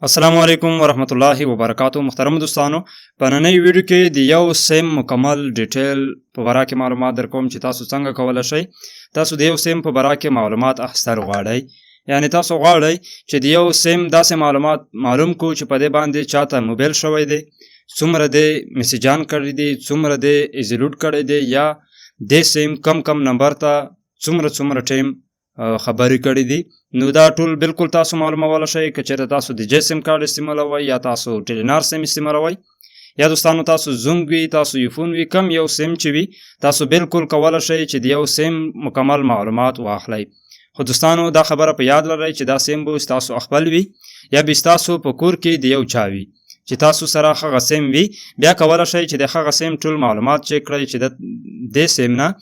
السلام علیکم ورحمت الله وبرکاتو. محترم دوستانو، په نننۍ ویډیو کې د یو سیم مکمل ډیټیل په باره کې معلومات درکوم چې تاسو څنګه کولی شئ تاسو د یو سیم په باره کې معلومات اخیستل غواړئ. یعنی تاسو غواړئ چې د یو سیم داسې معلومات معلوم کو چې په دې باندې چاته موبایل شوی دی، څومره د مسیجان کړی دی، څومره د ایزیلوډ کړی دی، یا د سیم کم نمبر ته څومره ټیم خبرې کړې دي. نو دا ټول بالکل تاسو معلومولی شئ که چېرته تاسو د جی سیم کارډ استعمالوئ یا تاسو ټیلینار سیم استعمالوئ یا دوستانو تاسو زونګ وي، تاسو یوفون وي، کم یو سیم چې وي تاسو بالکل کولی شئ چې د یو سیم مکمل معلومات واخلئ. خو دوستانو دا خبره په یاد لرئ چې دا سیم به ستاسو خپل وي یا به ستاسو په کور کې د یو چا وي چې تاسو سره هغه سیم وي. بیا کولی شئ چې د هغه سیم ټول معلومات چک کړئ چې د سیم نه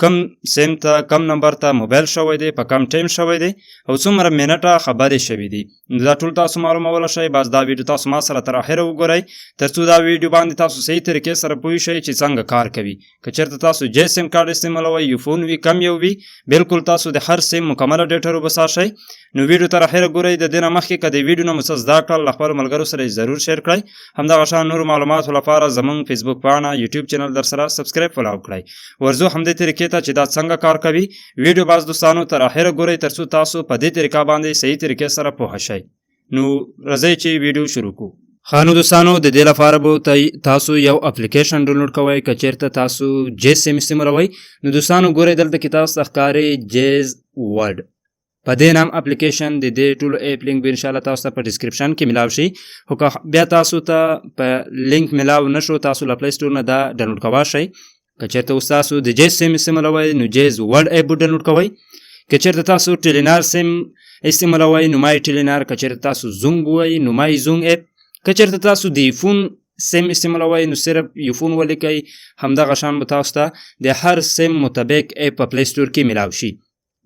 کم سیم ته کم نمبر ته موبایل شوی دی، په کم ټیم شوی دی او څومره منټه خبرې شوي دي. دا ټول تاسو معلومولی شئ. بس دا ویډیو تاسو ما سره تر اخره وګورئ تر څو دا ویډیو باندې تاسو صحیح طریقې سره پوه شئ چې څنګه کار کوي. که چېرته تاسو جی سیم کارډ استعمالوئ، یوفون وي، کم یو وي، بالکل تاسو د هر سیم مکمله ډیټا وبساشئ. نو ویډیو تر اخره ګورئ. د دې نه مخکې که د ویډیو نه مو څه زده کړل له خپلو ملګرو سره یې ضرور شیر کړئ. همدغه شان نورو معلوماتو لپاره زموږ فیسبوک پاڼه، یوټیوب چینل در سره سبسکرایب فالو کړئ. ورځو همدې طریقې ته چې دا څنګه کار کوي ویډیو باز دوستانو تر اخره ګورئ تر څو تاسو په دې طریقه باندې صحیح طریقې سره پوه شئ. نو راځئ چې ویډیو شروع کړو. خانو دوستانو، د دې لپاره به تاسو یو اپلیکیشن ډاونلوډ کوئ. که چېرته تاسو جیز سیم استعمالوئ نو دوستانو ګورئ دلته کې تاسو ته ښکاري جیز ورډ. په دې نام اپلیکیشن د دې ټولو ایپ لینک به انشاءالله تاسو ته په ډسکرپشن کې ملاو شي. خو که بیا تاسو ته په لینک ملاو نشو تاسو له پلی سټور نه دا ډاونلوډ کولی شئ. که چېرته اوس تاسو د جیز سیم استعمالوئ نو جیز ورډ ایپ به ډاونلوډ کوئ. که چېرته تاسو ټیلینار سیم استعمالوئ نو مای ټیلینار، که چېرته تاسو زونګ وئ نو مای زونګ ایپ، که چېرته تاسو د یوفون سیم استعمالوئ نو صرف یوفون ولیکئ. همدغه شان به تاسو ته د هر سیم مطابق ایپ په پلی سټور کې ملاو شي.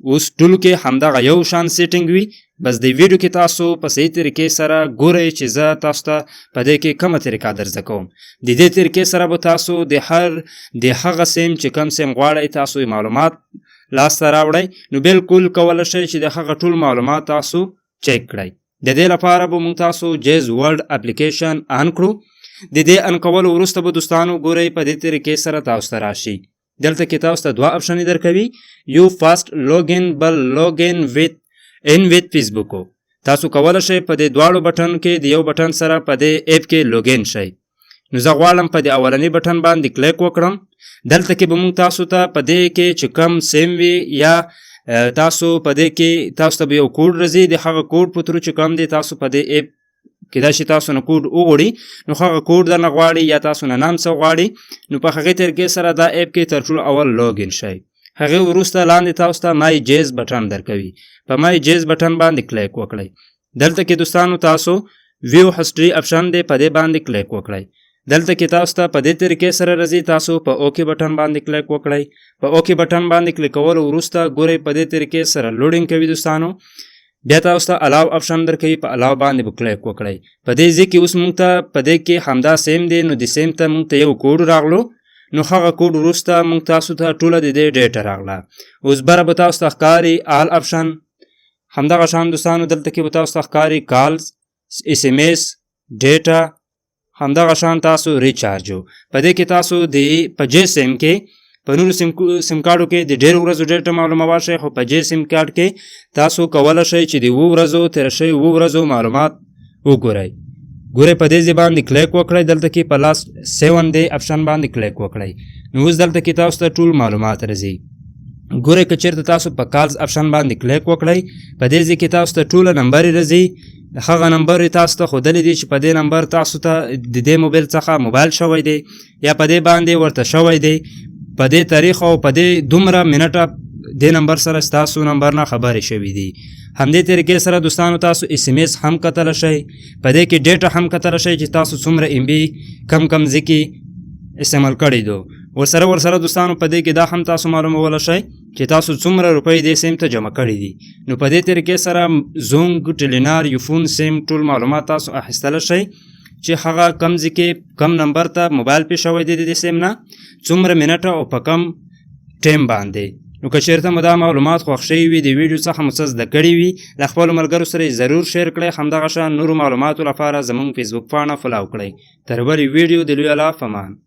اوس ټولو کې همدغه یو شان سیټینګ وي. بس د ویډیو کې تاسو په صحیح طریقې سره ګورئ چې زه تاسو ته په دې کې کومه طریقه درزده کوم. د دې طریقې سره به تاسو د هغه سیم چې کوم سیم غواړئ تاسو معلومات لاسته راوړئ نو بالکل کولی شئ چې د هغه ټول معلومات تاسو چیک کړئ. د دې لپاره به موږ تاسو جیز ورډ اپلیکیشن آن کړو. د دې آن کولو وروسته به دوستانو ګورئ په دې طریقې سره تاسو ته راشي. دلته کې تاسو ته دوه اپشنې درکوي، یو فاست لوګین بل لوګین ویت فیسبوکو. تاسو کولی شئ په دې دواړو بټن کې د یو بټن سره په دې ایپ کې لوګین شئ. نو زه غواړم په دې اولنی بټن باندې کلیک وکړم. دلته کې به موږ تاسو ته په دې کې چې کم سیم وي یا تاسو په دې کې تاسو ته به یو کوډ راځي. د هغه کوډ په ترو چې کم دی تاسو په دې ایپ کېدای شي تاسو نه کوډ وغواړي نو هغه کوډ درنه غواړي یا تاسو نه نام څه غواړي نو په هغې طریقې سره دا ایپ کې تر ټولو اول لوګین شئ. هغې وروسته لاندې تاسو ته مای جیز بټن درکوي. په مای جیز بټن باندې کلیک وکړئ. دلته کې دوستانو تاسو ویو هسټري اپشن دی، په دې باندې کلیک وکړئ. دلته کې تاسو ته په دې طریقې سره راځي. تاسو په اوکې بټن باندې کلیک وکړئ. په اوکې بټن باندې کلیک کولو وروسته ګورئ په دې طریقې سره لوډینګ کوي دوستانو. بیا تاسو ته الاو اپشن درکوي، په الاو باندې به کلیک وکړئ. په دې ځای کې اوس موږ ته په دې کې همدا سیم دی نو د سیم ته موږ ته یو کوډ راغلو نو هغه کوډ وروسته موږ تاسو ته ټوله د دې ډیټا راغله. اوس بره به تاسو ته ښکاري آل اپشن. همدغه شان دوستانو دلته کې به تاسو ته ښکاري کالز، اس ام اس، ډیټا، همدغه شان تاسو ریچارجو. په دې کې تاسو د په جی سیم کې په نورو سیم کارډو کې د ډېرو ورځو ډیټا معلومولی شئ، خو په جی سیم کارډ کې تاسو کولی شئ چې د 7 ورځو تېره شوي 7 ورځو معلومات وګورئ. ګورئ په دې ځای باندې کلیک وکړئ. دلته کې په لاست 7 دی اپشن باندې کلیک وکړئ. نو اوس دلته کې تاسو ته ټول معلومات راځي. ګورئ که چېرته تاسو په کالز اپشن باندې کلیک وکړئ په دې ځای کې تاسو ته ټوله نمبرې راځي. هغه نمبر تاسو ته ښودلی دی چې په دې نمبر تاسو ته د دې موبایل څخه موبایل شوی دی یا په دې باندې ورته شوی دی په دې تاریخ او په دې دومره منټه دې نمبر سره ستاسو نمبر نه خبرې شوي دي. همدې طریقې سره دوستانو تاسو اس ام اس هم کتلی شئ. په دې کې ډیټا هم کتلی شئ چې تاسو څومره ام بي کم ځای کې استعمال کړی دو. ورسره دوستانو په دې کې دا هم تاسو معلومولی شئ چې تاسو څومره روپۍ دې سیم ته جمع کړي دي. نو په دې طریقې سره زونګ، ټیلینار، یوفون سیم ټول معلومات تاسو اخیستلی شئ چې هغه کم ځای کې کم نمبر ته موبایل پې شوی دی د دې سیم نه، څومره منټه او په کم ټیم باندې. نو که چېرته مو دا معلومات خوښ شوي وي د ویډیو څخه مو څه زده کړي وي له خپلو ملګرو سره یې ضرور شیر کړئ. همدغه شان نورو معلوماتو لپاره زموږ فیسبوک پاڼه فالو کړئ. تر بلې ویډیو د لوی الله په امان.